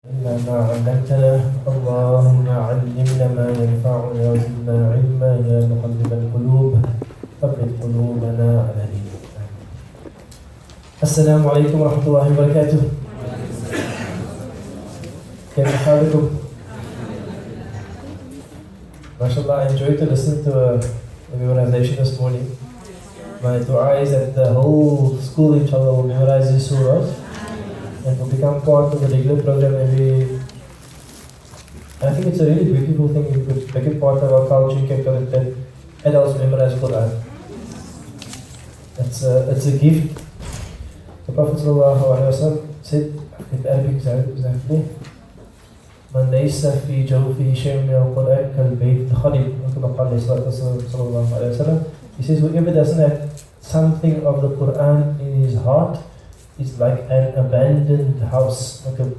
إلا ما علمتنا اللهم علمنا ما ينفعنا وزدنا علما يا مقلب القلوب ثبت قلوبنا على دينك. السلام عليكم ورحمة الله وبركاته. كيف حالكم؟ MashaAllah, I enjoyed to listen to a memorization this morning. My dua is that the whole school inshallah will memorize these surahs and will become part of the regular program I think it's a really beautiful thing. You could make it part of our culture in Cape Town that adults memorize Quran. It's a gift. The Prophet ﷺ said, in Arabic exactly, من ليس في جوفه شيء من القرآن كالبيت الخالي. He says, whoever doesn't have something of the Quran in his heart is like an abandoned house, like a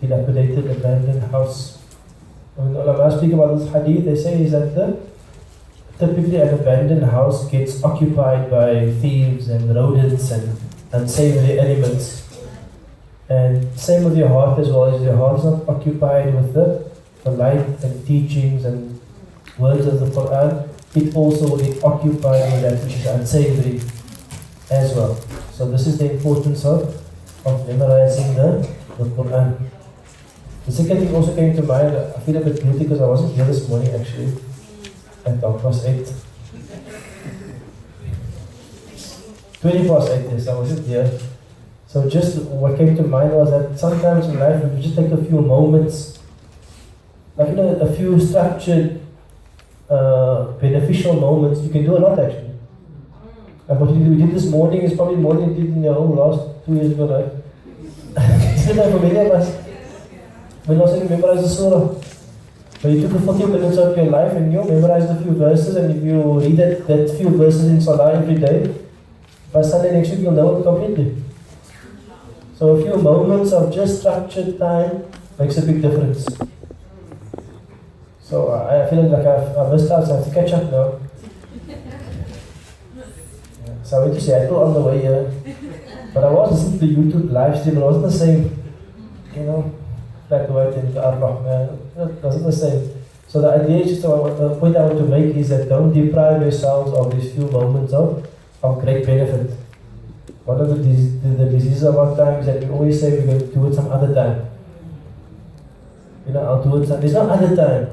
dilapidated abandoned house. When ulama speak about this hadith, they say is that typically an abandoned house gets occupied by thieves and rodents and unsavory elements. And same with your heart as well. Is your heart is not occupied with the light and teachings and words of the Quran, it also will get occupied with that which is unsavory as well. So this is the importance of memorizing the Quran. The second thing also came to mind. I feel a bit guilty because I wasn't here this morning actually at 8:20 8, yes, I wasn't here. So just what came to mind was that sometimes in life, if you just take a few moments, like a few structured, beneficial moments, you can do a lot actually. Like what we did this morning is probably more than you did in your whole last 2 years of your life. Isn't that for many of us? We also memorize the Surah. But you took 40 minutes of your life and you memorized a few verses, and if you read that few verses in Salah every day, by Sunday next week you'll know it completely. So a few moments of just structured time makes a big difference. So I feel like I've missed out, so I have to catch up now. So I went to Seattle on the way here, but I was listening to the YouTube live stream, it wasn't the same, black, white and Rahman, it wasn't the same. So the idea is just, the point I want to make is that don't deprive yourselves of these few moments of great benefit. One of the diseases of our time is that we always say we're going to do it some other time. I'll do it some, there's no other time.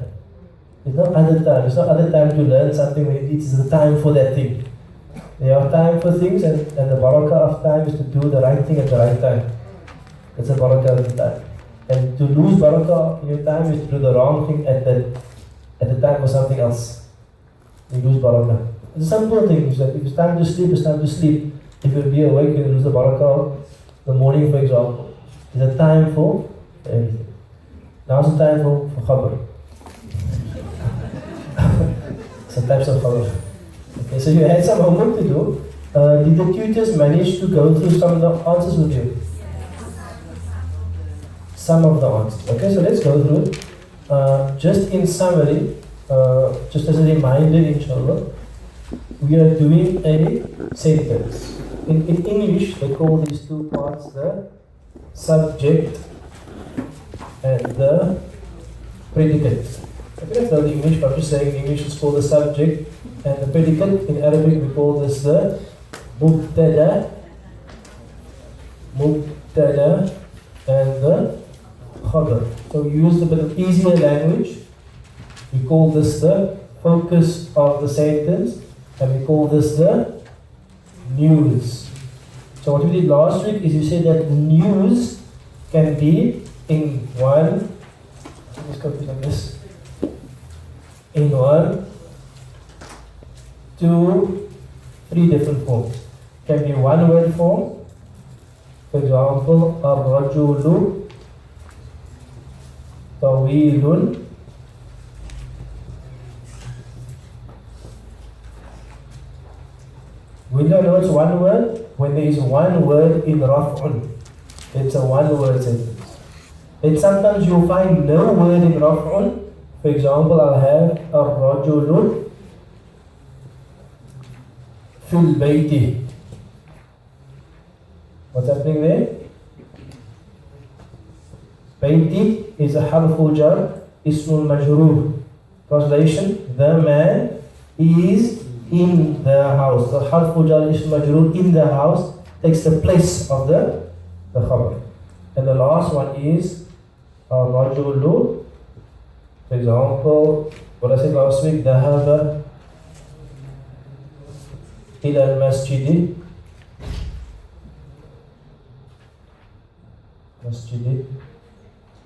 There's no other time. There's no other time to learn something when it's the time for that thing. There are time for things, and the barakah of time is to do the right thing at the right time. That's the barakah of the time. And to lose barakah in your time is to do the wrong thing at the time for something else. You lose barakah. It's a simple thing. It's like if it's time to sleep, it's time to sleep. If you'll be awake, you'll lose the barakah. The morning, for example, is a time for everything. Now it's a time for Khabr. Some types of Khabr. Okay, so you had some homework to do. Did the tutors manage to go through some of the answers with you? Some of the answers. Okay, so let's go through it. Just in summary, just as a reminder, inshallah, we are doing a sentence. In English, they call these two parts the subject and the predicate. I don't know the English, but I'm just saying in English it's called the subject and the predicate. In Arabic, we call this the mubtada, and the khabr. So we use a bit of easier language. We call this the focus of the sentence, and we call this the news. So what we did last week is you said that news can be in one, let's copy like this, in 1, 2, 3 different forms. Can be one word form. For example, ar-rajulu tawilun. We don't know it's one word when there is one word in raf'un. It's a one word sentence. Then sometimes you'll find no word in raf'un. For example, I'll have ar-rajulu fil bayti. What's happening there? Bayti is a harful jar, ismul majroor. Translation, the man is in the house. The harful jar, ismul majroor, in the house, takes the place of the khabr. And the last one is rajulu. For example, what I said last week, dhahaba ila al-masjidi.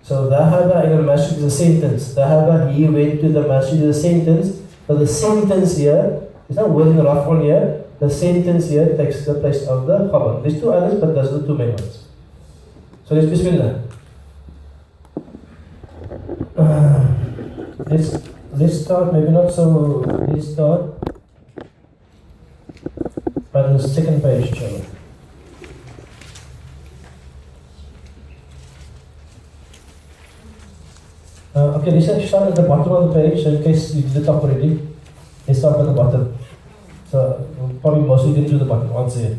So dhahaba ila al-masjid is a sentence. Dhahaba, he went to the masjid, is a sentence. So the sentence here, it's not word in the rough one here, the sentence here takes the place of the khabar. There's two others, but those are the two main ones. So let's bismillah. Let's start, maybe not so, let's start by the second page, inshallah. Okay, let's actually start at the bottom of the page, so in case you did the top already, let's start at the bottom. So, probably most of you didn't do the bottom, I'll say it.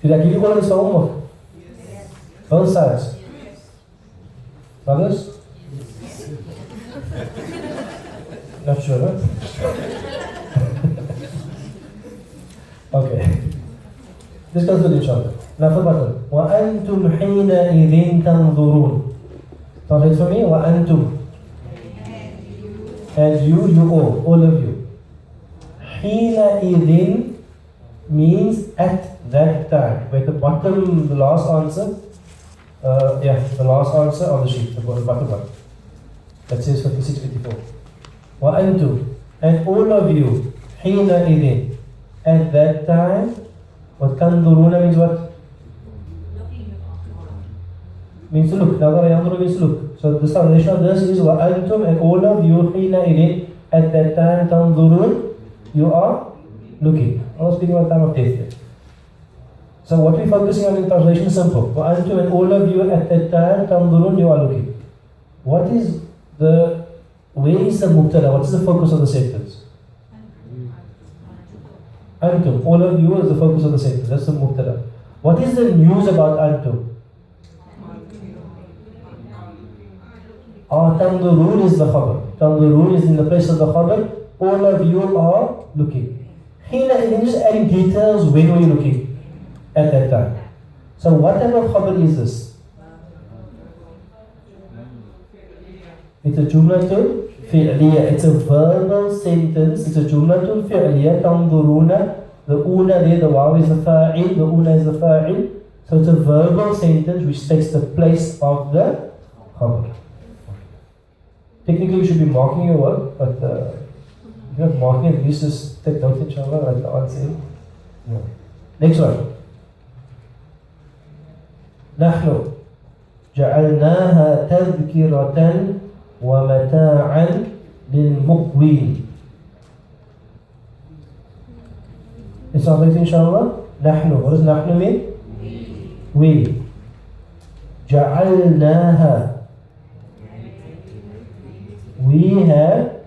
Did I give you all of this homework? Yes. Both sides? Yes. Others? Yes. Not sure, huh? Okay. Let's go through the inshallah. Now for the bottom. وَأَنْتُمْ حِينَئِذٍ تَنْظُرُونَ. Translate for me. وَأَنْتُمْ. And you all of you. حِينَئِذٍ means at that time. Where the bottom, the last answer, the last answer on the sheet, the bottom one. That says 56-54. وَأَنْتُمْ, and all of you, حِينَئِذٍ, at that time, what تَنْظُرُونَ means what? Means to look. Nazara yanzuru means to look. So the translation of this is وَأَنْتُمْ, and all of you, حِينَئِذٍ, at that time, تَنْظُرُونَ, you are looking. I'm not speaking about time of death here. So what we're focusing on in translation is simple. وَأَنْتُمْ, and all of you, at that time, تَنْظُرُونَ, you are looking. Where is the mubtada? What is the focus of the sentence? Antum, all of you is the focus of the sentence. That's the mubtada. What is the news about Antum? Tanzurun is the khabr. Tanzurun is in the place of the khabr. All of you are looking. Hina is just adding details. When were you looking? At that time. So what type of khabr is this? It's a jumlatul fi'liya. It's a verbal sentence. It's a jumlatul fi'liya. Tanzuruna. The una there, the waw is the fa'il. The una is the fa'il. So it's a verbal sentence which takes the place of the khabr. Technically, you should be marking your work, but if you're not marking it, at least just take notes, inshallah, like the answer. No. Next one. نحن جعلناها تذكرة ومتاعا للمقوين. Let's translate inshallah. نحن. What does نحن mean? We. جعلناها. We have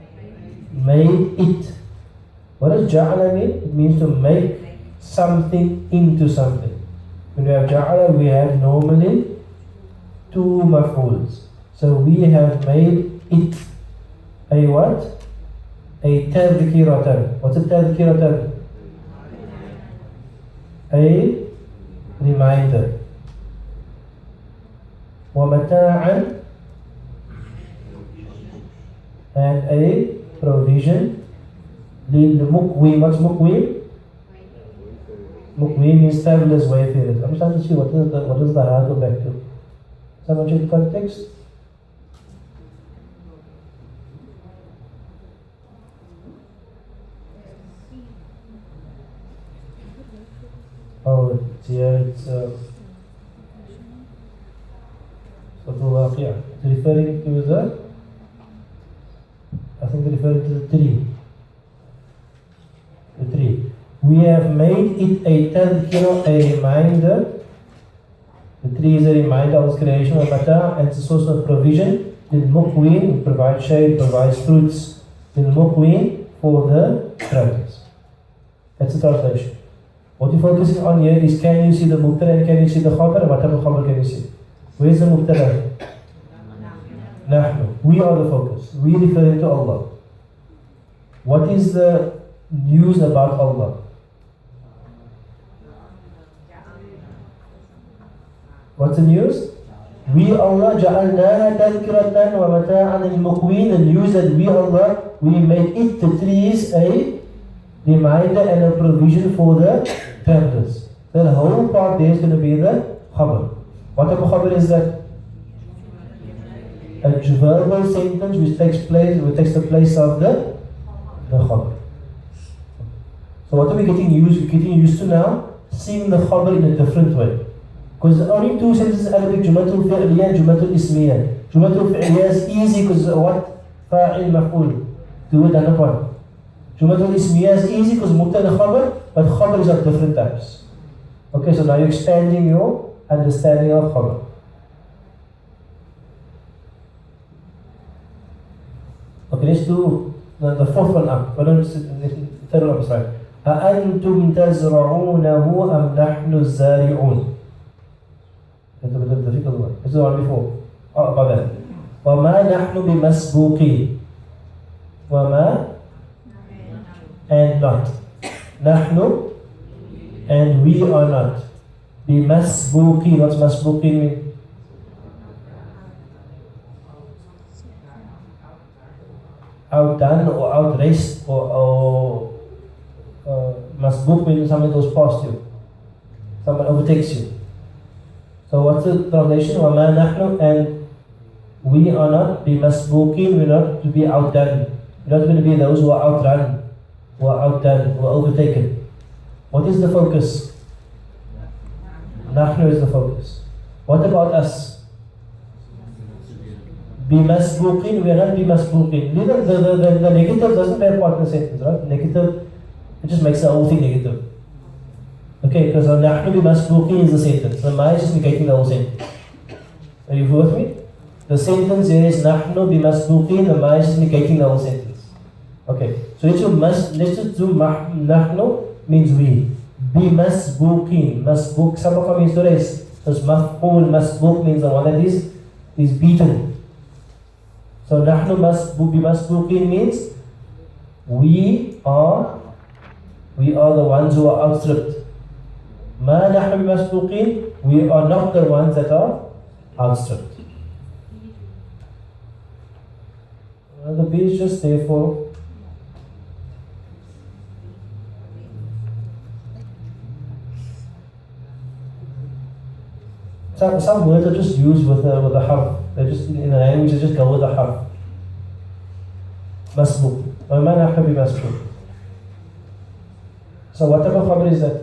made it. What does ja'ala mean? It means to make something into something. When we have ja'ala, we have normally two maf'uls. So we have made it a what? A tadhkiratan. What's a tadhkiratan? A reminder. Wa mata'an, and a provision. Lil muqwim. What's muqwim? Muqwim means travelers, wayfarers. I'm trying to see what does the ha go back to. Someone check the context. Oh, it's referring to the, I think they're referring to the tree. The tree. We have made it a tadhkira, a reminder. The tree is a reminder of its creation of mata, and it's a source of provision. Lil muqwin, it provides shade, provides fruits. Lil muqwin, for the travelers. That's the translation. What you're focusing on here is, can you see the mubtada and can you see the khabar? What type of khabar can you see? Where's the mubtada? Nahnu. We are the focus. We referring to Allah. What is the news about Allah? What's the news? We Allah ja'alnaha tadhkiratan wa mata'an lil-muqwin. The news that we Allah, we made it, the trees, a reminder and a provision for the travelers. The whole part there is going to be the Khabr. What type of Khabr is that? A verbal sentence which takes the place of the Khabr. So what are we getting used? We're getting used to now seeing the Khabr in a different way. Because only two sentences in Arabic, Jumatul Fi'liya and Jumatul Ismiya. Jumatul Fi'liya is easy because what? Fa'il maf'ul. Do it done upon. Jumatul Ismiya is easy because Mubtada and Khabr, but Khabr is of different types. Okay, so now you're expanding your understanding of Khabr. Okay, let's do the fourth one up. Third one up, sorry. أَأَنْتُمْ تَزْرَعُونَهُ أَمْ نَحْنُ الزَّارِعُونَ. That's a bit of a difficult one. This is the one before. Oh, about that. وَمَا نَحْنُ بِمَسْبُوقِينَ. وَمَا and not. نَحْنُ and we are not. بِمَسْبُوقِينَ. What's masbuqin mean? Outdone or outraced or masbuq means someone goes past you. Someone overtakes you. So what's the translation? وَمَا نَحْنُ and we are not بِمَسْبُوقِينَ. We're not to be outdone. We're not going to be those who are outrun, who are outdone, who are overtaken. What is the focus? Nahnu is the focus. What about us? بِمَسْبُوقِينَ. We are not بِمَسْبُوقِينَ. The negative doesn't play a part in the sentence, right? Negative, it just makes the whole thing negative. Okay, because نحن بمسبوقين is the sentence. The ma is just negating the whole sentence. Are you with me? The sentence here is نحن بمسبوقين. The ma is just negating the whole sentence. Okay, so let's just do نحن means we. بمسبوقين. Masbuq, sabaka means to race. So maf'ul, masbuq means the one that is beaten. So نحن بمسبوقين means we are the ones who are outstripped. ما نحن بمسبوقين. We are not the ones that are outstripped. The B is just there for some words are just used with a harf. They're just in a language, they just go with a harf. Masbuq. وما نحن بمسبوق. So what type of khabr is that?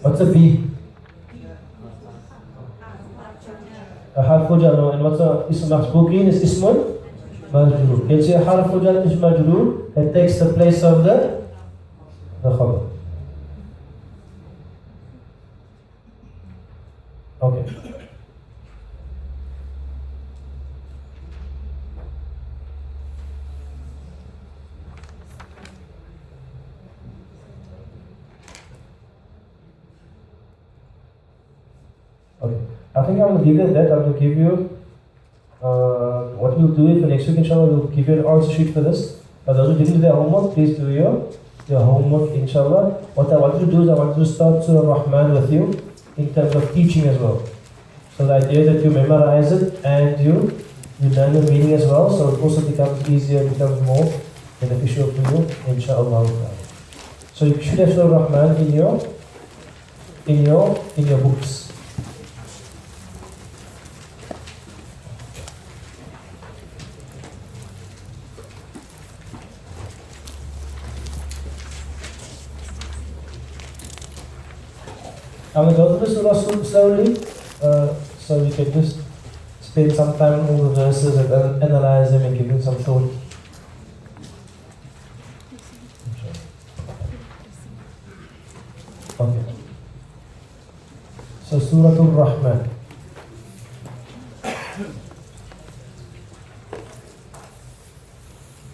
What's a B? A harfu jar. And what's a ism masbuqin is ismun majrur. You can see a harfu jar is majrur that takes the place of the khabr. Okay. Okay. I think I will give you that. I will give you what we'll do for next week, inshallah. We'll give you an answer sheet for this. Those who didn't do their homework, please do your homework, inshallah. What I want to do is I want to start Surah Rahman with you in terms of teaching as well. So the idea that you memorize it and you learn the meaning as well, so it also becomes easier, becomes more beneficial to you, inshallah. So you should have Surah Rahman in your books. I'm going to go through the surah slowly, so we can just spend some time on the verses and analyze them and give them some thought. Okay. So Surah Rahman.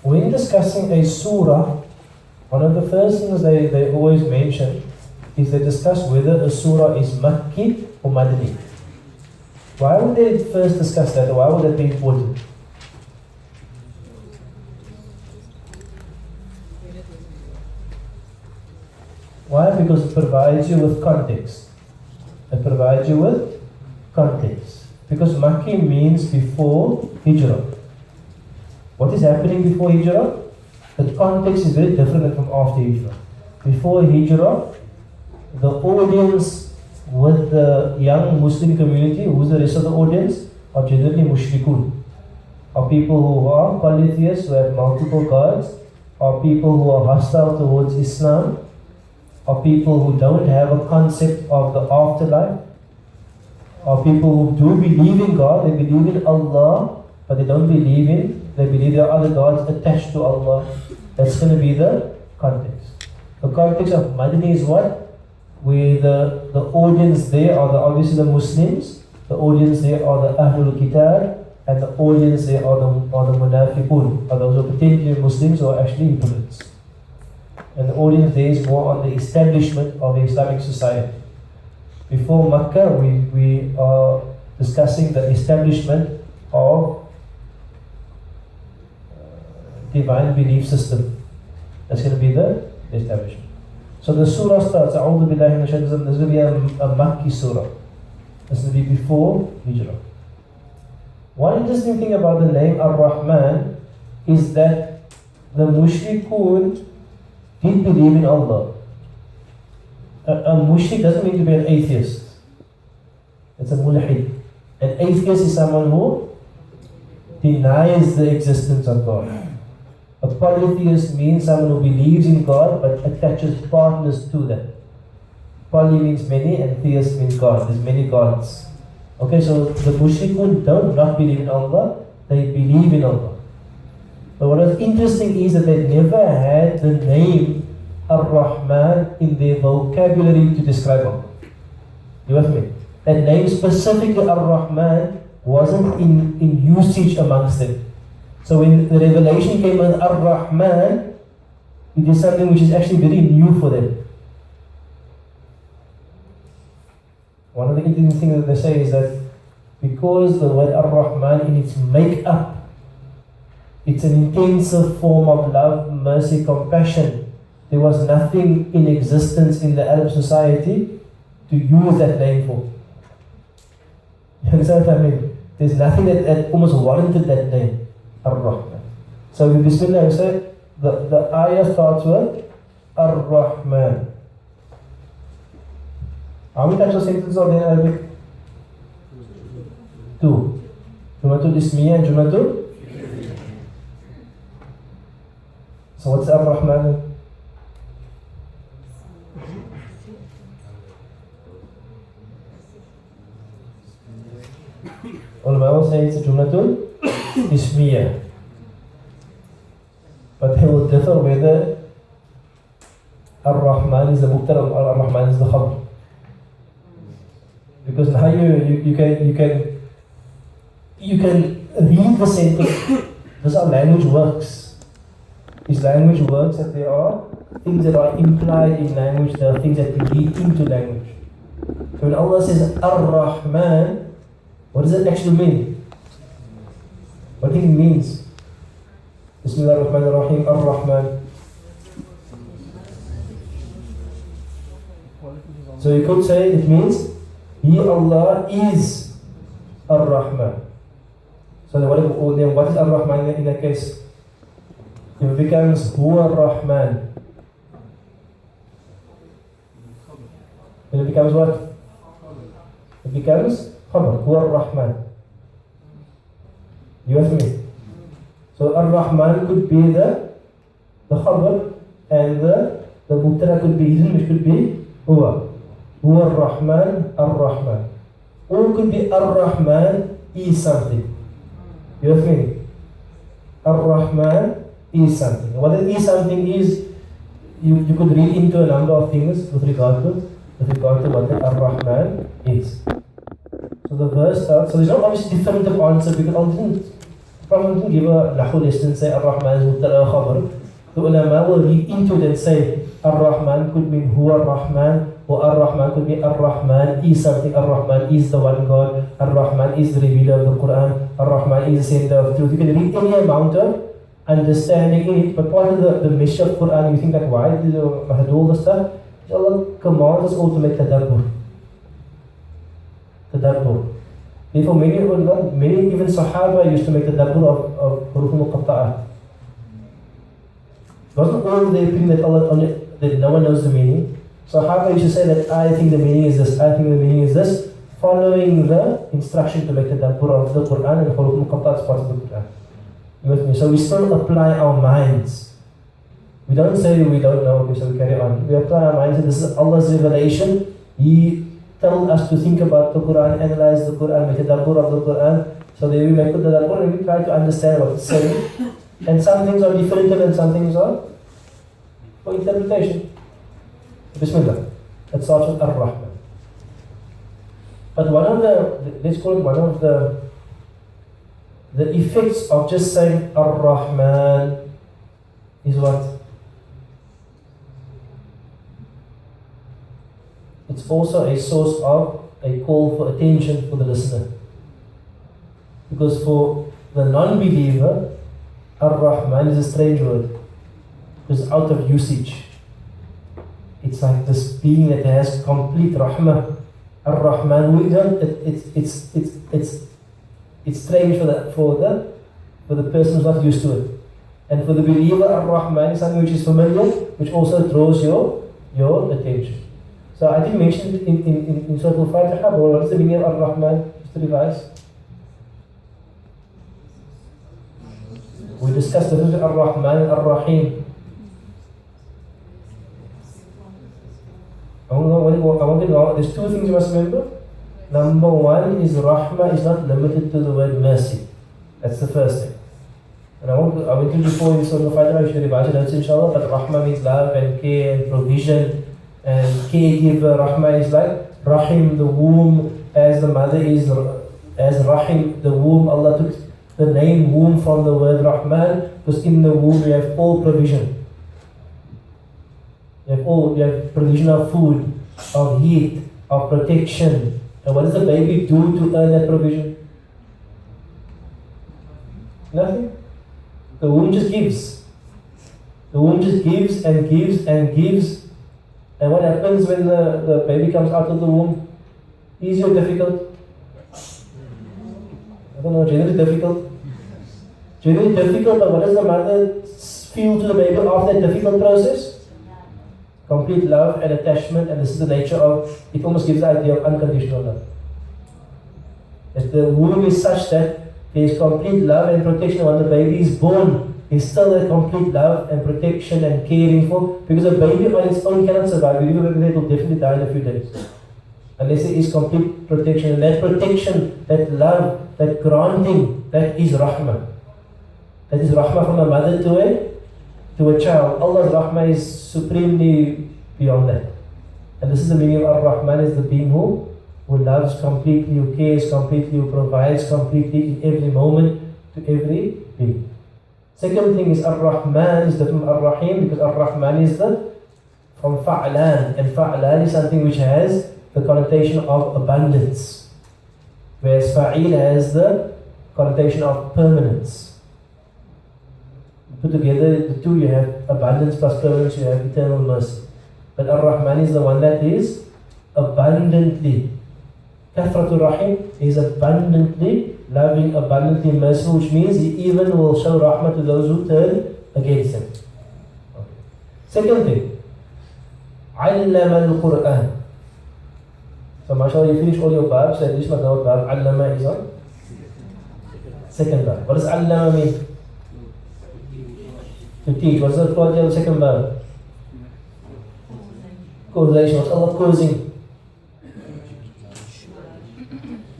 When discussing a surah, one of the first things they always mention is they discuss whether a surah is Makki or Madani. Why would they first discuss that? Why would that be important? Why? Because it provides you with context. It provides you with context. Because Makki means before Hijrah. What is happening before Hijrah? The context is very different than from after Hijrah. Before Hijrah, the audience with the young Muslim community, who's the rest of the audience, are generally mushrikun. Are people who are polytheists, who have multiple gods, are people who are hostile towards Islam, are people who don't have a concept of the afterlife, are people who do believe in God, they believe in Allah, but they don't believe they believe there are other gods attached to Allah. That's going to be the context. The context of Madani is what? Where the audience there are obviously the Muslims, the audience there are the Ahlul Kitab, and the audience there are the Munafiqun, are those who pretend to be Muslims who are actually hypocrites. And the audience there is more on the establishment of the Islamic society. Before Makkah, we are discussing the establishment of divine belief system. That's going to be the establishment. So the surah starts, A'udhu Billahi Minash Shaitanir Rajim. This is going to be a Makki surah. This is going to be before Hijrah. One interesting thing about the name Ar-Rahman is that the mushrikun did believe in Allah. A mushrik doesn't mean to be an atheist. It's a mulhid. An atheist is someone who denies the existence of God. A polytheist means someone who believes in God but attaches partners to them. Poly means many and theist means God. There's many gods. Okay, so the mushrikun don't not believe in Allah, they believe in Allah. But what was interesting is that they never had the name Ar-Rahman in their vocabulary to describe Allah. You with me? That name specifically Ar-Rahman wasn't in usage amongst them. So when the revelation came on Ar-Rahman, it is something which is actually very new for them. One of the interesting things that they say is that because the word Ar-Rahman in its make-up, it's an intensive form of love, mercy, compassion. There was nothing in existence in the Arab society to use that name for. You understand what I mean? There's nothing that almost warranted that name. Ar-Rahman. So with Bismillah, we say the ayah starts with Ar-Rahman. How many types of sentences are there in Arabic? Two. Jumatul Ismiya and Jumatul. So what's Ar-Rahman? Ulama will say it's a Jumatul Ismiya, but they will differ whether Ar-Rahman is the Mubtada or Ar-Rahman is the Khabr. Because now you can read the sentence. This is how language works. This language works that there are things that are implied in language, there are things that we read into language. So when Allah says Ar-Rahman, what does it actually mean? What do you think it means? Bismillah ar-Rahman ar-Rahim, Ar-Rahman. So you could say it means He, Allah, is Ar-Rahman. So then what is Ar-Rahman in that case? It becomes Huwa Ar-Rahman. And it becomes what? It becomes Khabr, Huwa Ar-Rahman. You with me? So Ar-Rahman could be the Khabr, and the Mubtada could be hidden, which could be Huwa. Huwa Ar-Rahman, Ar-Rahman. Or could be Ar-Rahman is something. You with me? Ar-Rahman is something. What it is something is, you could read into a number of things with regard to what the Ar-Rahman is. So the verse starts, so there's not obviously definitive answer because I didn't give a Nahwu lesson and say Ar-Rahman is Mubtada Khabr. The ulama will read into it and say Ar-Rahman could mean Huwa Ar-Rahman, or Ar-Rahman could be Ar-Rahman is something, Ar-Rahman is the one God, Ar-Rahman is the revealer of the Quran, Ar-Rahman is the sender of truth. You can read any amount of understanding in it, but part of the mission of Quran, you think like, why do I do all this stuff? Allah commands us all to make tadabbur. Tadabbur. Therefore, many even Sahaba used to make tadabbur of Huruf al-Muqatta'ah. It wasn't all their opinion that no one knows the meaning. Sahaba used to say that I think the meaning is this, I think the meaning is this, following the instruction to make tadabbur of the Quran, and Huruf al-Muqatta'ah is part of the Quran. You with me? So we still apply our minds. We don't say we don't know, okay, so we carry on. We apply our minds, and this is Allah's revelation. He told us to think about the Quran, analyze the Quran, make tadabbur of the Quran. So there we make tadabbur and we try to understand what it's saying. And some things are definitive and some things are for interpretation. Bismillah. That starts with Ar-Rahman. But one of the, let's call it one of the effects of just saying Ar-Rahman is what? It's also a source of a call for attention for the listener. Because for the non-believer, Ar-Rahman is a strange word. It's out of usage. It's like this being that has complete rahmah. Ar-Rahman, we don't, it's strange for the person who's not used to it. And for the believer, Ar-Rahman is something which is familiar, which also draws your attention. So I did mention in Surah Al-Fatiha, but what is the meaning of Ar-Rahman? Just to revise. We discussed the difference between Ar-Rahman and Ar-Rahim. I want to know, there's two things you must remember. Number one is Rahmah is not limited to the word mercy. That's the first thing. And I went through before in Surah Al-Fatiha, we should revise it also inshallah, but Rahmah means love and care and provision and caregiver. Rahmah is like Rahim, the womb, as the mother is, as Rahim, the womb. Allah took the name womb from the word Rahman, because in the womb you have all provision. You have provision of food, of heat, of protection. And what does the baby do to earn that provision? Nothing. The womb just gives. The womb just gives and gives and gives. And what happens when the baby comes out of the womb? Easy or difficult? I don't know, generally difficult. Generally difficult, but what does the mother feel to the baby after that difficult process? Complete love and attachment, and this is the nature of, it almost gives the idea of unconditional love. That the womb is such that there is complete love and protection. When the baby is born, there's still a complete love and protection and caring for, because a baby on its own cannot survive. You leave a baby, it will definitely die in a few days. Unless there is complete protection. And that protection, that love, that granting, that is rahmah. That is rahmah from a mother to a child. Allah's rahmah is supremely beyond that. And this is the meaning of Ar-Rahman, is the being who loves completely, who cares completely, who provides completely in every moment to every being. Second thing is Ar-Rahman is different from Ar-Rahim, because Ar-Rahman is from Fa'lan, and Fa'lan is something which has the connotation of abundance, whereas Fa'il has the connotation of permanence. Put together the two, you have abundance plus permanence, you have eternal mercy. But Ar-Rahman is the one that is abundantly. Kathratul Rahim is abundantly loving, abundantly merciful, which means He even will show rahmah to those who turn against Him. Okay. Second thing, Allama al-Quran. So mashallah, you finish all your babs, so at least must know what bab Allama is on. Second bab. What does Allama mean? To teach. What's the quality of the second bab? Causation. What's Allah causing?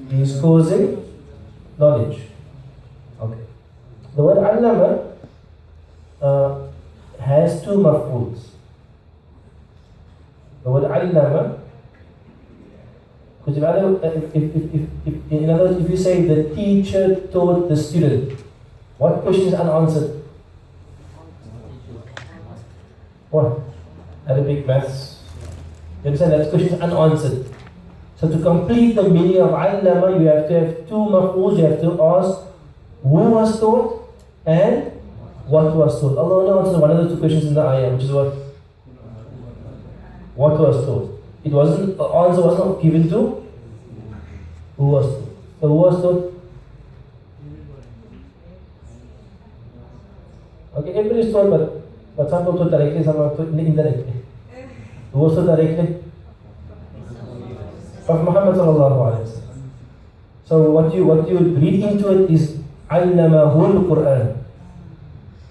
He is causing knowledge. Okay. The word allama has two maf'uls. The word allama, because in other words, if you say the teacher taught the student, what question is unanswered? What? Arabic, maths, You understand? That question is unanswered. So to complete the meaning of allama, you have to have two maf'uls. You have to ask who was taught and what was taught. Allah only answered one of the two questions in the ayah, which is what? What was taught. It wasn't, the answer was not given to who was taught. So who was taught? Okay, everybody is taught, but some people taught directly, some are taught indirectly. Who was taught directly? Prophet Muhammad sallallahu alaihi wasallam. So what you read into it is allamahul Quran.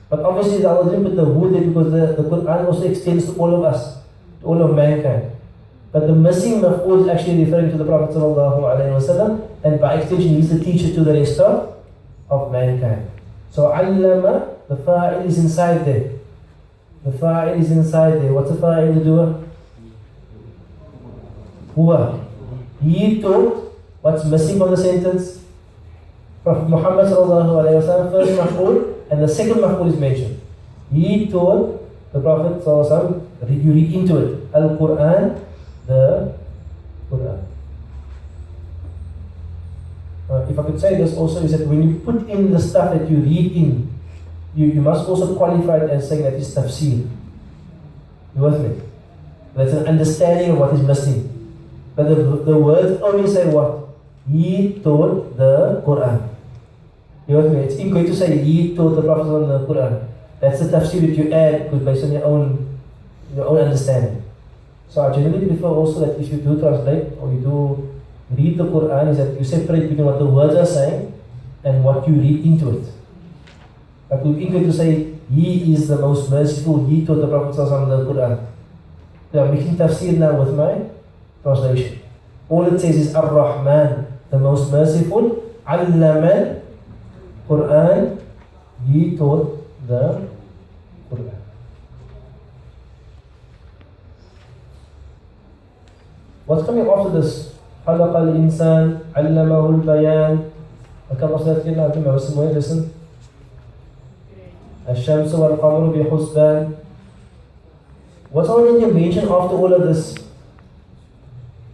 But obviously Allah didn't put the who there because the Quran also extends to all of us, to all of mankind. But the missing maf'ul is actually referring to the Prophet sallallahu alaihi wasallam, and by extension he's the teacher to the rest of mankind. So allama, the fa'il is inside there. The fa'il is inside there. What's the fa'il, the doer? Huwa. He taught. What's missing from the sentence? Prophet Muhammad sallallahu alaihi wasallam, first maf'ul, and the second maf'ul is mentioned. He taught the Prophet sallallahu alaihi wasallam. You read into it. Al-Quran, the Quran. If I could say this also is that when you put in the stuff that you read in, you must also qualify it as saying that is tafsir. You with me? That's an understanding of what is missing. But the words only say what? He taught the Quran. You with me? It's incorrect to say he taught the Prophet on the Quran. That's the tafsir that you add based on your own understanding. So I generally prefer also that if you do translate or you do read the Quran, is that you separate between what the words are saying and what you read into it. Like we're going to say, he is the most merciful, he taught the Prophet on the Quran. So I'm making tafsir now with my translation. All it says is Ar-Rahman, the most merciful, Allaman, Quran, he taught the Quran. What's coming after this? خلق الإنسان علمه البيان. وكما صلت لنا بما وسموه listen. الشمس والقمر بحسبان. What's already mentioned after all of this?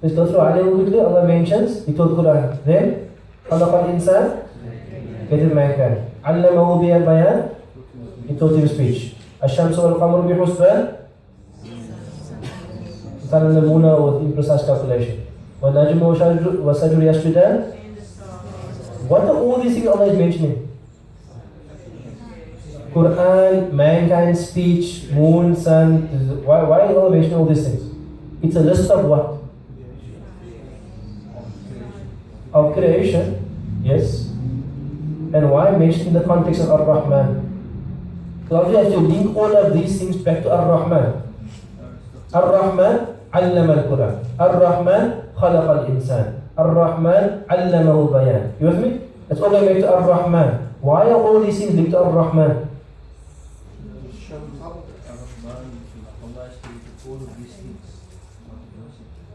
Let's go through Ali quickly. Allah mentions, he taught Quran. Then, خلق الإنسان, created mankind. علمه بالبيان, he taught him speech. الشمس والقمر بحسبان, sun and the moon with imprecise calculation. وَالنَّجْمُ وَالشَّجَرُ يَسْجُدَانِ. What are all these things Allah is mentioning? Quran, mankind, speech, moon, sun. Why is Allah mentioning all these things? It's a list of what? Of creation, yes. And why mention in the context of Ar-Rahman? Because you have to link all of these things back to Ar-Rahman. Ar-Rahman علم القرآن. الرحمن خلق الإنسان. الرحمن علمه البيان. You with me? Let's all go back to Ar-Rahman. Why are all these things linked to Ar-Rahman?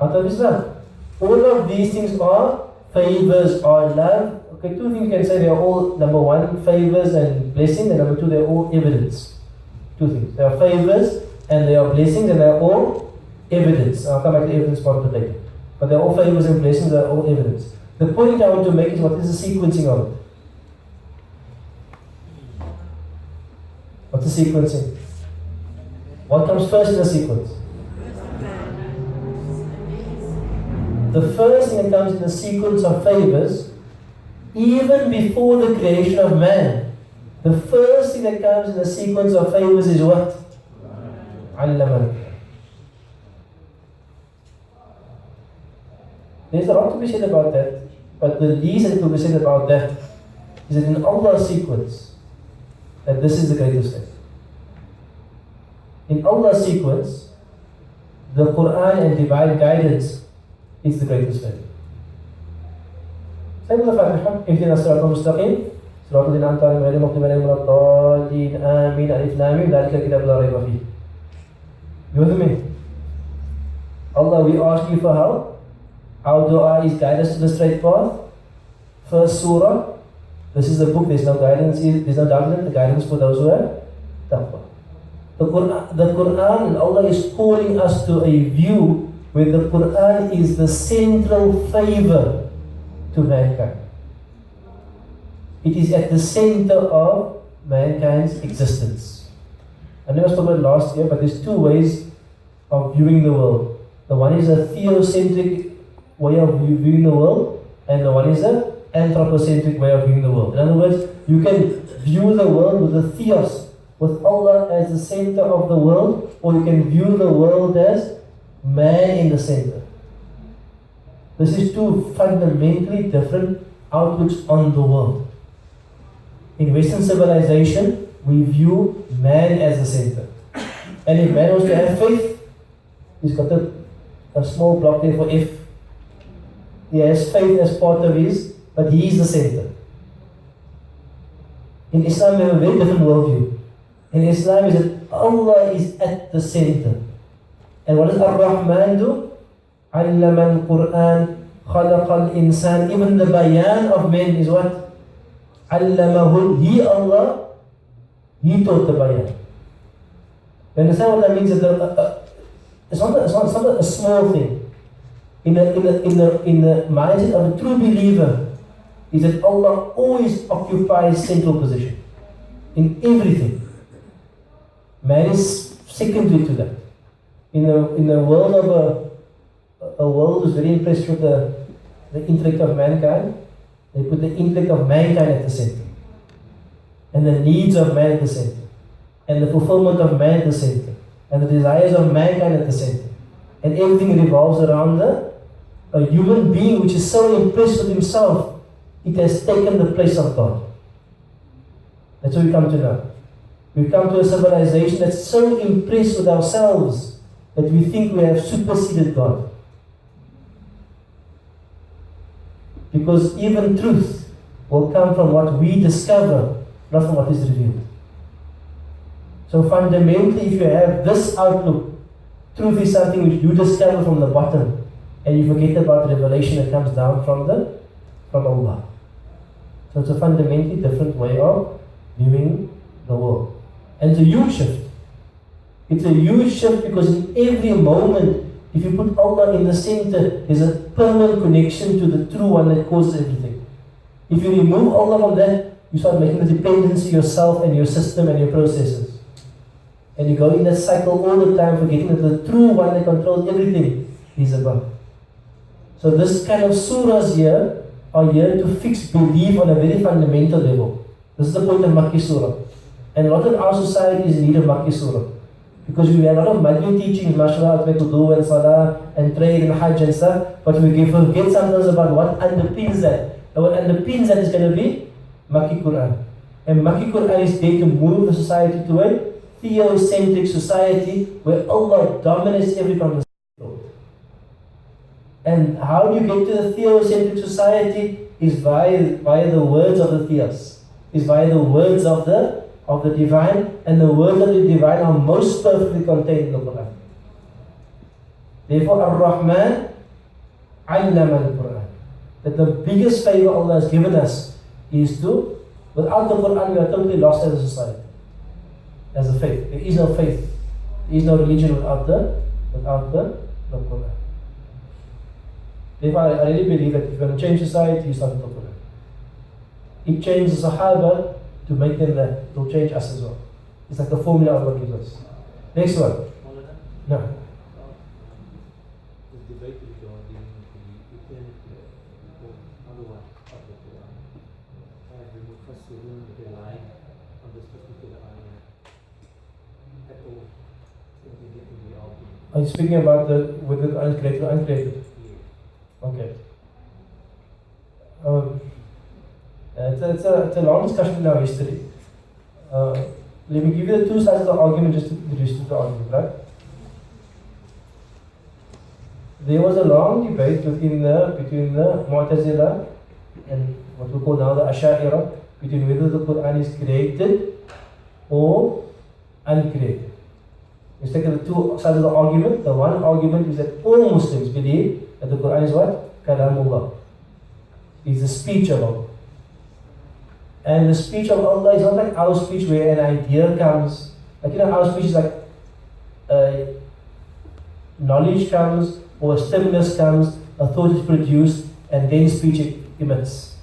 Out of Islam. All of these things are favors, are love. Okay, two things you can say. They are all, number one, favors and blessing, and number two, they are all evidence. Two things. They are favors and they are blessings, and they are all evidence. I'll come back to the evidence part of it later. But they're all favors and blessings, they're all evidence. The point I want to make is what is the sequencing of it? What's the sequencing? What comes first in the sequence? The first thing that comes in the sequence of favors, even before the creation of man, the first thing that comes in the sequence of favors is what? Allama. There's a lot to be said about that, but the least that will be said about that is that in Allah's sequence, that this is the greatest thing. In Allah's sequence, the Quran and divine guidance is the greatest thing. Say the Fatiha, اهدنا الصراط المستقيم صراط الذين أنعمت عليهم غير المغضوب عليهم ولا الضالين آمين ألف لام ميم ذلك الكتاب لا ريب فيه. You with me? Allah, we ask you for help. Our dua is guide us to the straight path. First surah. This is the book, there's no guidance, there's no doubt in it, the guidance for those who have taqwa. The Quran and Allah is calling us to a view where the Quran is the central favor to mankind. It is at the center of mankind's existence. I know I spoke about it last year, but there's two ways of viewing the world. The one is a theocentric way of viewing the world, and the one is an anthropocentric way of viewing the world. In other words, you can view the world with a theos, with Allah as the center of the world, or you can view the world as man in the center. This is two fundamentally different outlooks on the world. In Western civilization, we view man as the center. And if man wants to have faith, he's got a small block there for F. He has faith as part of his, but he is the center. In Islam, we have a very different worldview. In Islam, is that Allah is at the center. And what does Ar-Rahman do? علم القرآن خلق الإنسان. Even the bayan of men is what? علمه. He, Allah, He taught the bayan. You understand what that means? It's not a small thing. In the mindset of a true believer, is that Allah always occupies central position in everything. Man is secondary to that. In the world of a world who's very impressed with the intellect of mankind, they put the intellect of mankind at the center, and the needs of man at the center, and the fulfillment of man at the center, and the desires of mankind at the center, and everything revolves around a human being which is so impressed with himself, it has taken the place of God. That's what we come to now. We come to a civilization that's so impressed with ourselves that we think we have superseded God. Because even truth will come from what we discover, not from what is revealed. So fundamentally, if you have this outlook, truth is something which you discover from the bottom, and you forget about the revelation that comes down from Allah. So it's a fundamentally different way of viewing the world. And it's a huge shift. It's a huge shift because in every moment, if you put Allah in the center, there's a permanent connection to the true one that causes everything. If you remove Allah from that, you start making a dependency yourself and your system and your processes. And you go in that cycle all the time, forgetting that the true one that controls everything is above. So this kind of surahs here are here to fix belief on a very fundamental level. This is the point of Makki Surah. And a lot of our societies need a Makki Surah. Because we have a lot of Madri teachings, mashallah, make wudu and salah and trade and hajj and stuff, but we forget sometimes about what underpins that. And what underpins that is going to be Makki Quran. And Makki Quran is there to move the society to a theocentric society where Allah dominates every conversation. And how do you get to the theocentric society? Is via the words of the theos, is via the words of the divine, and the words of the divine are most perfectly contained in the Quran. Therefore, Ar-Rahman allama al-Quran. That the biggest favor Allah has given us is to, without the Quran, we are totally lost as a society, as a faith. There is no faith, there is no religion without the Quran. Therefore, I really believe that if you're going to change society, you start with the Quran. It changed the Sahaba to make them that. It will change us as well. It's like the formula Allah gives us. Next one. No. The debate regarding the eternity or otherwise of the Quran. Have the Mufassirun relying on this particular ayah at all in the argument? Are you speaking about whether the Quran is created or uncreated? Okay. It's a long discussion in our history. Let me give you the two sides of the argument just to reduce the argument, right? There was a long debate between the Mu'tazila and what we call now the Asha'ira, between whether the Quran is created or uncreated. Let's take the two sides of the argument. The one argument is that all Muslims believe that the Quran is what? Kalamullah. It's the speech of Allah. And the speech of Allah is not like our speech where an idea comes. Like, our speech is like knowledge comes, or a stimulus comes, a thought is produced, and then speech emits.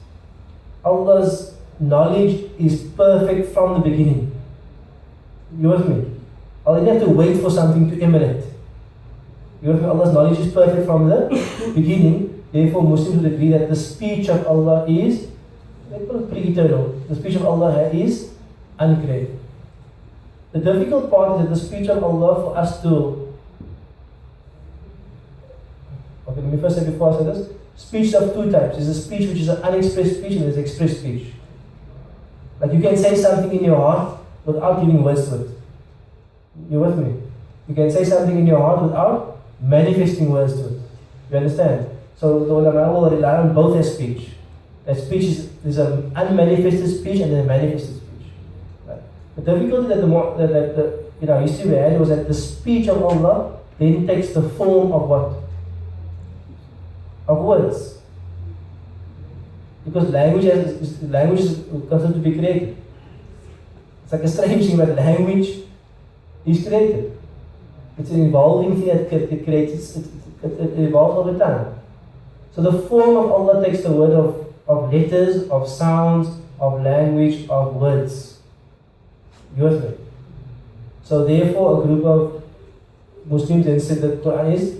Allah's knowledge is perfect from the beginning. You with me? Allah didn't have to wait for something to emanate. You with me? Allah's knowledge is perfect from the beginning. Therefore, Muslims would agree that the speech of Allah is pre-eternal. The speech of Allah is uncreated. The difficult part is that the speech of Allah for us to... Okay, let me first say before I say this. Speech of two types. There's a speech which is an unexpressed speech and there's expressed speech. Like you can say something in your heart without giving words to it. You with me? You can say something in your heart without manifesting words to it. You understand? So the ulama will rely on both as speech. That speech is an unmanifested speech and then a manifested speech. Right? The difficulty that the history we had was that the speech of Allah then takes the form of what? Of words. Because language is considered to be created. It's like a strange thing, but language is created. It's an evolving thing that it creates, it evolves over time. So the form of Allah takes the word of letters, of sounds, of language, of words. You with me? So therefore a group of Muslims then said that the Quran is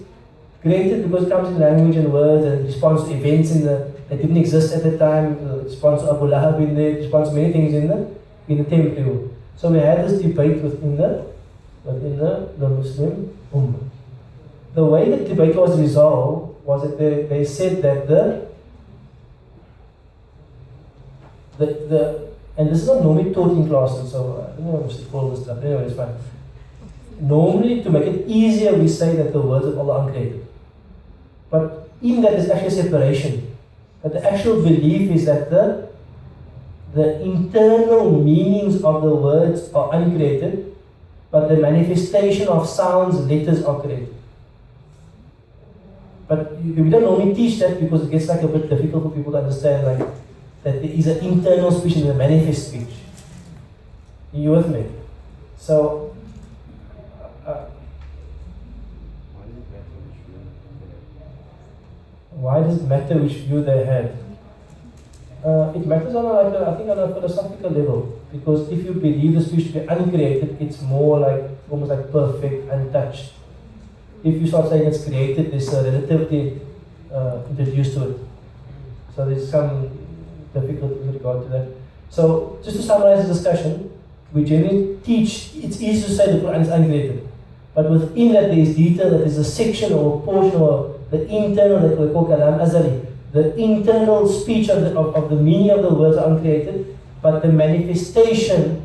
created because it comes in language and words and responds to events that didn't exist at the time, responds to Abu Lahab in there, responds to many things in the temple. So we had this debate within the Muslim Ummah. The way the debate was resolved was that they said that and this is not normally taught in classes, so I don't know what to call this stuff. Anyway, it's fine. Normally, to make it easier, we say that the words of Allah are uncreated. But in that is actually a separation. But the actual belief is that the internal meanings of the words are uncreated, but the manifestation of sounds, letters are created. But we don't normally teach that because it gets like a bit difficult for people to understand, like that there is an internal speech and a manifest speech. Are you with me? So, why does it matter which view they had? It matters on a philosophical level, because if you believe the speech to be uncreated, it's more like almost like perfect, untouched. If you start saying it's created, there's a relativity introduced to it. So there's some difficulty with regard to that. So just to summarize the discussion, we generally teach, it's easy to say the Quran is uncreated, but within that there is detail, that there is a section or a portion or the internal that we call kalam azali. The internal speech of the meaning of the words are uncreated, but the manifestation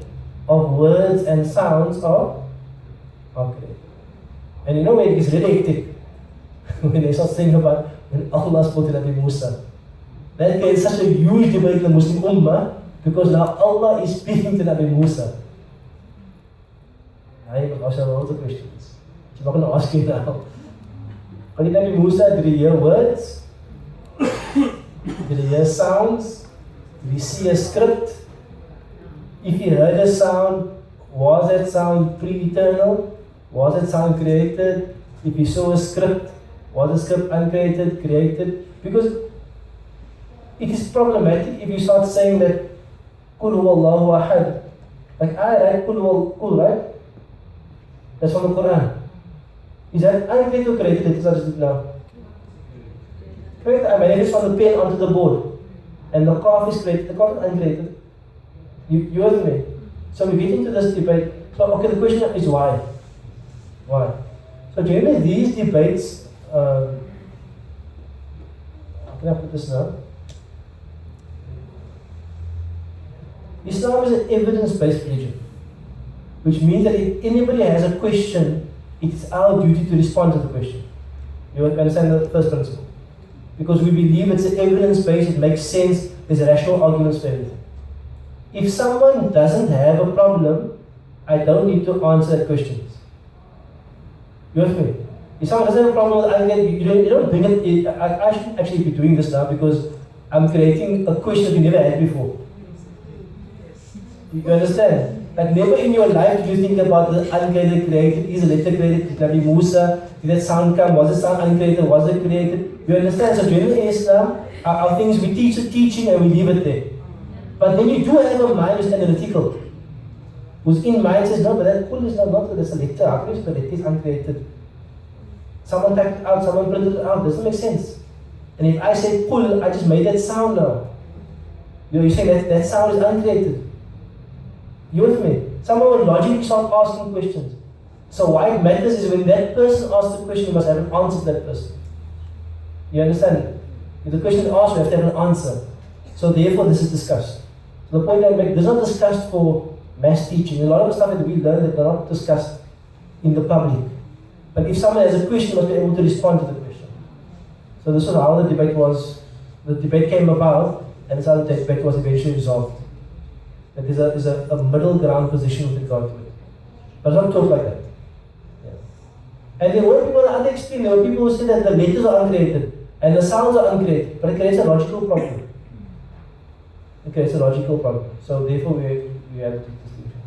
of words and sounds are created. And you know where it gets really hectic? When they start saying about when Allah spoke to Nabi Musa. That creates such a huge debate in the Muslim Ummah, because now Allah is speaking to Nabi Musa. I have lots of questions. I'm not going to ask you now. But in Nabi Musa, did he hear words? Did he hear sounds? Did he see a script? If he heard a sound, was that sound pre-eternal? Was that sound created? If he saw a script, was the script uncreated, created? Because it is problematic if you start saying that Qul huwallahu ahad. Like I write Qul, right? That's from the Quran. Is that uncreated or created? It is just now. Correct? I manifest from the pen onto the board. And the calf is created. The calf is uncreated. You with me? So we get into this debate. So okay, the question is why? Why? So generally these debates, how can I put this now? Islam is an evidence-based religion, which means that if anybody has a question, it is our duty to respond to the question. You understand the first principle? Because we believe it's evidence-based, it makes sense, there's rational arguments for everything. If someone doesn't have a problem, I don't need to answer that question. You with me? If someone doesn't have a problem with you don't bring it. I should actually be doing this now because I'm creating a question that you never had before. You understand? Like never in your life did you think about the uncreated, created, is a letter created, did Nabi Musa, did that sound come, was the sound uncreated, was it created? You understand? So generally in Islam are things we teach the teaching and we leave it there. But then you do have a mind which is analytical. Whose in mind says, no, but that pull is not that's a letter, how can you say the letter is uncreated? Someone typed it out, someone printed it out, doesn't make sense. And if I say pull, I just made that sound now. You say that sound is uncreated. You with me? Someone will logically start asking questions. So why it matters is when that person asks the question, you must have an answer to that person. You understand? If the question is asked, you have to have an answer. So therefore this is discussed. So the point I make, this is not discussed for mass teaching. A lot of the stuff that we learn that are not discussed in the public. But if someone has a question, you must be able to respond to the question. So this is how the debate was. The debate came about, and this how the debate was eventually resolved. That there's a middle ground position with regard to it. But it's not taught like that. Yeah. And there were people on the other extreme. There were people who said that the letters are uncreated and the sounds are uncreated, but it creates a logical problem. It creates a logical problem. So therefore we have to distinction.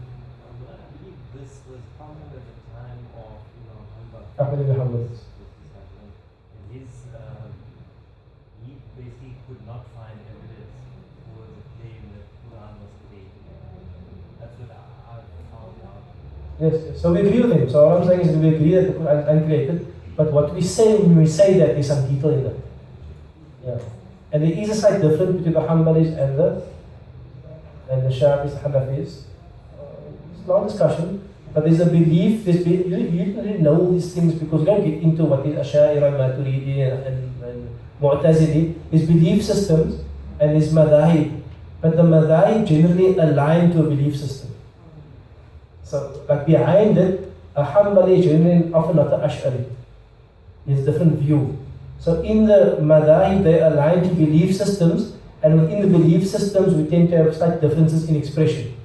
I believe this was founded at the time of Ahmad ibn Hanbal. And he basically could not find evidence for the claim that Quran was created. That's what I found out. Yes. So we agree with him. So all I'm saying is we agree that the Quran is uncreated, but what we say when we say that there's some detail in it. Yeah. And there is a slight difference between the Hanbalis and the Shafis, the Hanafis. It's a long discussion, but there's a belief, you don't really know these things because you don't get into what is Ash'ari, Maturidi and Mu'tazili. There's belief systems and there's madahib. But the madahib generally align to a belief system. So like behind it, a Hanbali is generally often not an Ash'ari. There's a different view. So in the madahib, they align to belief systems, and within the belief systems, we tend to have slight differences in expression.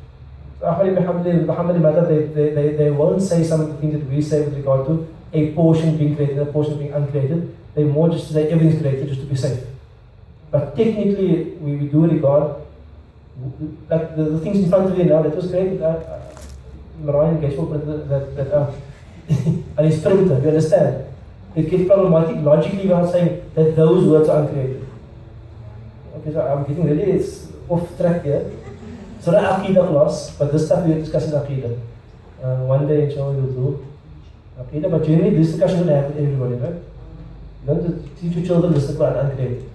So the Hanbali madhab, they won't say some of the things that we say with regard to a portion being created, a portion being uncreated. They more just say everything's created just to be safe. But technically, we do regard, like the things in front of you now, that was created, Mariah and Geshwal printed that and his printer, you understand? It gets problematic logically without saying that those words are uncreated. Okay, so I'm getting really off track here. It's not an Aqidah class, but this stuff we are discussing Aqidah. One day, inshallah, we'll do Aqidah, but generally this discussion will happen with everybody, right? You don't have to teach your children this is uncreated.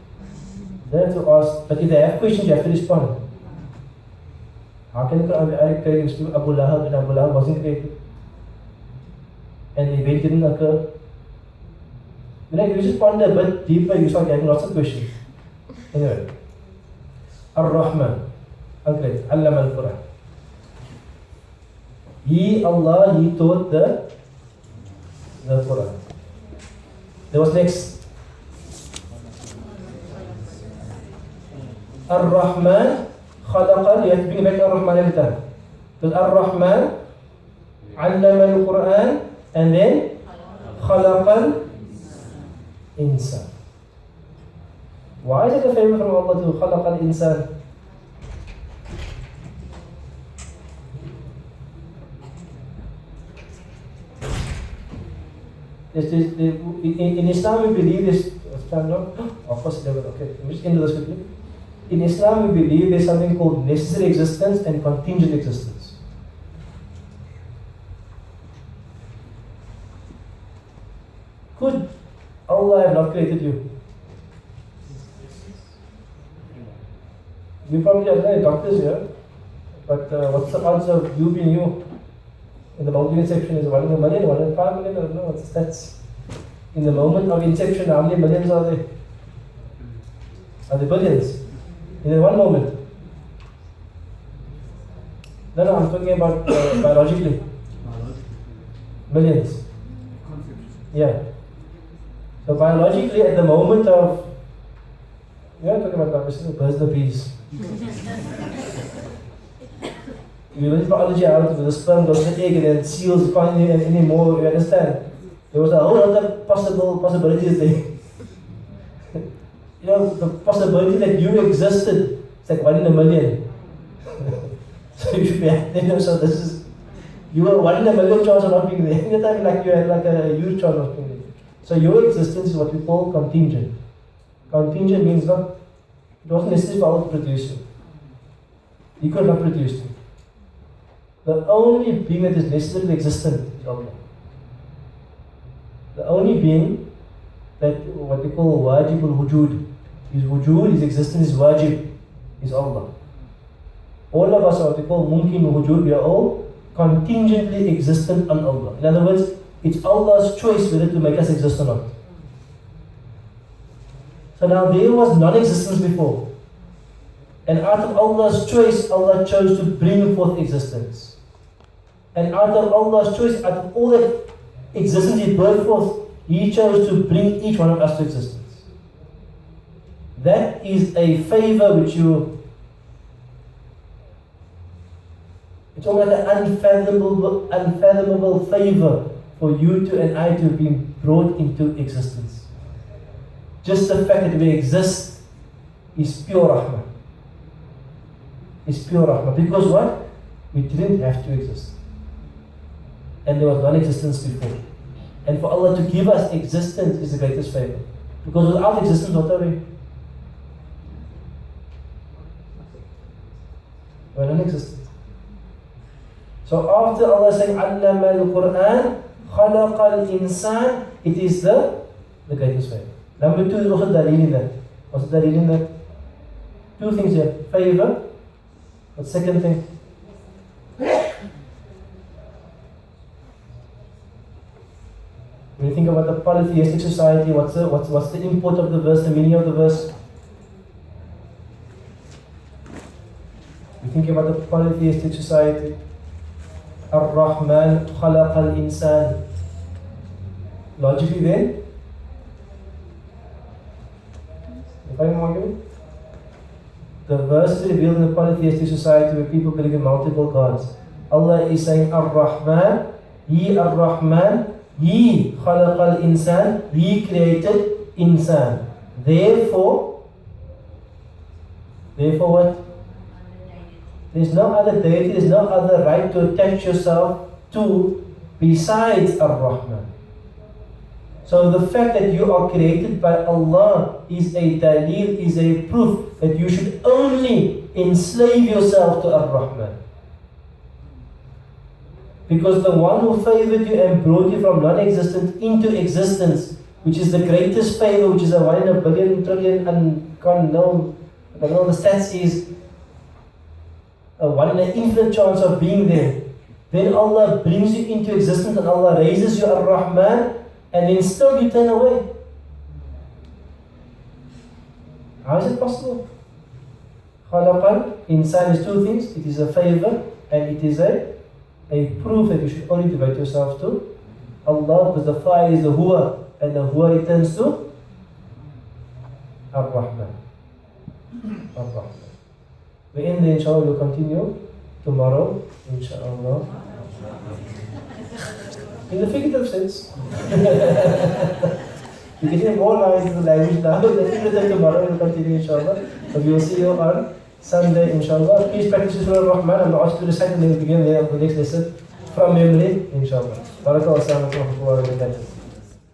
They have to ask, but if they have questions, you have to respond. How can I create Abu Lahab and Abu Lahab wasn't created? And the event didn't occur. You know, if you just ponder a bit deeper, you start getting lots of questions. Anyway, Ar-Rahman, uncreated, Allama al-Quran. Allah, He taught the Quran. There was next. Ar-Rahman, Khalaqal, you have to bring back Ar-Rahman every time. Because Ar-Rahman, Allama al-Quran, and then Khalaqal Insan. Why is it a favor from Allah to Khalaqal Insan? In Islam we believe this. Of course, okay. Let me just end this quickly. In Islam we believe there's something called necessary existence and contingent existence. Could Allah have not created you? We probably are no doctors here, but what's the odds of you being you? In the moment of inception is 1 in a million, 1 in 5 million, I don't know what's the stats. In the moment of inception, how many millions are there? Are there billions? In one moment. No, I'm talking about biologically. Millions. Yeah. So biologically, at the moment of, you're not talking about obviously the birds and the bees. You learn biology out with the sperm goes to the egg and then seals can't anymore, you understand? There was a whole other possibilities there. You know, the possibility that you existed, it's like 1 in a million. So you should be happy. So this is, you were 1 in a million chance of not being there. Anytime like you had like a huge chance of being there. So your existence is what we call contingent. Contingent means not, it wasn't necessary for Allah to produce you. He could not produce you. The only being that is necessarily existent is Allah. The only being that what we call wajib al-wujud, his wujud, his existence is wajib, is Allah. All of us are what we call mumkin al-wujud, we are all contingently existent on Allah. In other words, it's Allah's choice whether to make us exist or not. So now there was non-existence before. And out of Allah's choice, Allah chose to bring forth existence. And out of Allah's choice, out of all that existence He brought forth, He chose to bring each one of us to existence. That is a favor which it's almost like an unfathomable favor for you to and I to have been brought into existence. Just the fact that we exist is pure rahmah. It's pure rahmah. Because what? We didn't have to exist. And there was non-existence before. And for Allah to give us existence is the greatest favor. Because without existence, what are we? We're non-existent. So after Allah saying, "Allama al-Quran, khalaqa al-insan," it is the greatest favor. Number 2 is also dalil in that. What's the dalil in that? 2 things here. Favor. What's the second thing? When you think about the polytheistic society, what's the import of the verse, the meaning of the verse? You think about the polytheistic society. Ar-Rahman khalaqa al-insan. Logically then, if I'm arguing, the verse is revealed in the polytheistic society where people believe in multiple gods. Allah is saying Ar-Rahman, He khalaqa al-insan, He created insan. Therefore what? There's no other deity, there's no other right to attach yourself to besides Ar-Rahman. So the fact that you are created by Allah is a dalil, is a proof that you should only enslave yourself to Ar-Rahman. Because the one who favored you and brought you from non-existent into existence, which is the greatest favor, which is a 1 in a billion, trillion, and can't know, I don't know the stats is, a 1 in an infinite chance of being there. Then Allah brings you into existence and Allah raises you Ar-Rahman, and then still you turn away. How is it possible? Khalaqan, insan is 2 things. It is a favor and it is a proof that you should only devote yourself to Allah, because the fire is the huwa, and the huwa returns to Ar-Rahman. Ar-Rahman. We end there, inshallah. We'll continue tomorrow, inshallah. In the figurative sense. You're getting more knowledge in the language now. The figurative tomorrow will continue, inshallah. So we will see you on Sunday, inshallah. Please practice Surah Rahman. I'm asked to recite and then begin there of the next lesson from memory, inshallah. Barakallahu, assalamu alaikum wa rahmatullahi wa barakatuh.